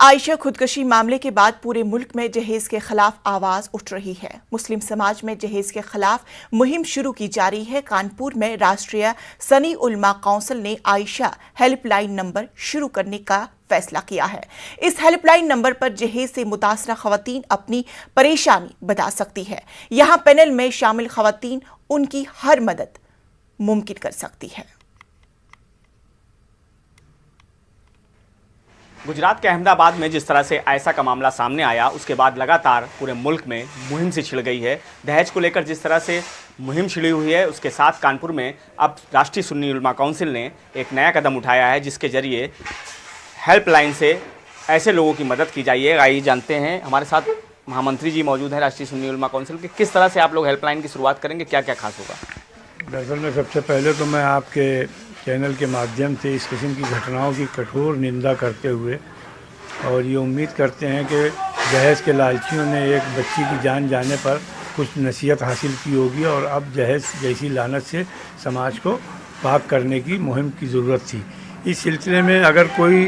आयशा खुदकुशी मामले के बाद पूरे मुल्क में जहेज के खिलाफ आवाज उठ रही है। मुस्लिम समाज में जहेज के खिलाफ मुहिम शुरू की जा रही है। कानपुर में राष्ट्रीय सनी उलमा काउंसिल ने आयशा हेल्पलाइन नंबर शुरू करने का फैसला किया है। इस हेल्पलाइन नंबर पर जहेज से मुतासरा खवातीन अपनी परेशानी बता सकती है। यहां पैनल में शामिल खवातीन उनकी हर मदद मुमकिन कर सकती है। गुजरात के अहमदाबाद में जिस तरह से आयशा का मामला सामने आया, उसके बाद लगातार पूरे मुल्क में मुहिम सी छिड़ गई है। दहेज को लेकर जिस तरह से मुहिम छिड़ी हुई है, उसके साथ कानपुर में अब राष्ट्रीय सुन्नी उलमा काउंसिल ने एक नया कदम उठाया है, जिसके जरिए हेल्पलाइन से ऐसे लोगों की मदद की जाएगी। आइए जानते हैं, हमारे साथ महामंत्री जी मौजूद हैं राष्ट्रीय सुन्नी उलमा काउंसिल के। किस तरह से आप लोग हेल्पलाइन की शुरुआत करेंगे, क्या क्या खास होगा? दरअसल में सबसे पहले तो मैं आपके चैनल के माध्यम से इस किस्म की घटनाओं की कठोर निंदा करते हुए और ये उम्मीद करते हैं कि जहेज़ के लालचियों ने एक बच्ची की जान जाने पर कुछ नसीहत हासिल की होगी और अब जहेज़ जैसी लानत से समाज को पाक करने की मुहिम की ज़रूरत थी। इस सिलसिले में अगर कोई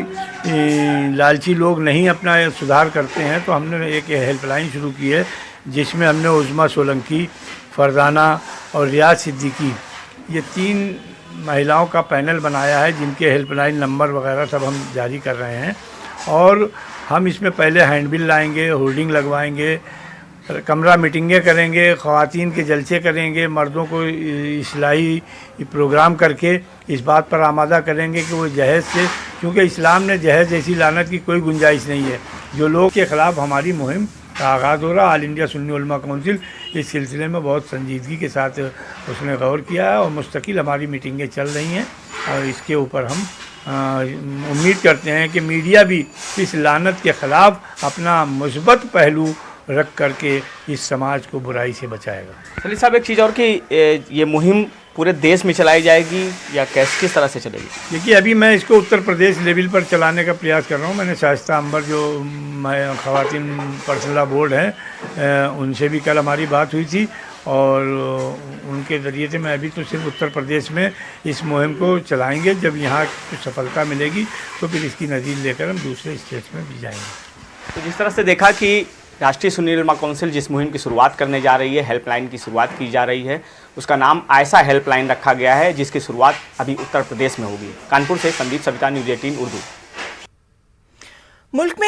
लालची लोग नहीं अपना सुधार करते हैं तो हमने एक हेल्पलाइन शुरू की है, जिसमें हमने उज़मा सोलंकी, फरजाना और रियाज सिद्दीकी ये 3 महिलाओं का पैनल बनाया है, जिनके हेल्पलाइन नंबर वगैरह सब हम जारी कर रहे हैं। और हम इसमें पहले हैंडबिल लाएंगे, होर्डिंग लगवाएंगे, कमरा मीटिंगें करेंगे, ख़वातीन के जलसे करेंगे, मर्दों को इस्लाही प्रोग्राम करके इस बात पर आमादा करेंगे कि वो जहेज़ से, क्योंकि इस्लाम ने जहेज़ जैसी लानत की कोई गुंजाइश नहीं है। जो लोग के ख़िलाफ़ हमारी मुहिम का आगाज़ हो रहा, ऑल इंडिया सुन्नी उलमा काउंसिल इस सिलसिले में बहुत संजीदगी के साथ उसने गौर किया है और मुस्तकिल हमारी मीटिंगें चल रही हैं। और इसके ऊपर हम उम्मीद करते हैं कि मीडिया भी इस लानत के ख़िलाफ़ अपना मुस्बत पहलू रख करके इस समाज को बुराई से बचाएगा। सली साहब, एक चीज़ और कि ये मुहिम पूरे देश में चलाई जाएगी या किस तरह से चलेगी? देखिए, अभी मैं इसको उत्तर प्रदेश लेवल पर चलाने का प्रयास कर रहा हूँ। मैंने शाइस्ता अंबर जो ख़वातीन पर्सनल बोर्ड हैं, उनसे भी कल हमारी बात हुई थी और उनके ज़रिए से मैं अभी तो सिर्फ उत्तर प्रदेश में इस मुहिम को चलाएंगे। जब यहाँ कुछ सफलता मिलेगी तो फिर इसकी नज़ीर लेकर हम दूसरे स्टेट्स में भी जाएंगे। तो जिस तरह से देखा कि राष्ट्रीय सुन्नी उलमा काउंसिल जिस मुहिम की शुरुआत करने जा रही है, हेल्पलाइन की शुरुआत की जा रही है, उसका नाम आयशा हेल्पलाइन रखा गया है, जिसकी शुरुआत अभी उत्तर प्रदेश में होगी। कानपुर से संदीप सविता, न्यूज़ 18 उर्दू। मुल्क में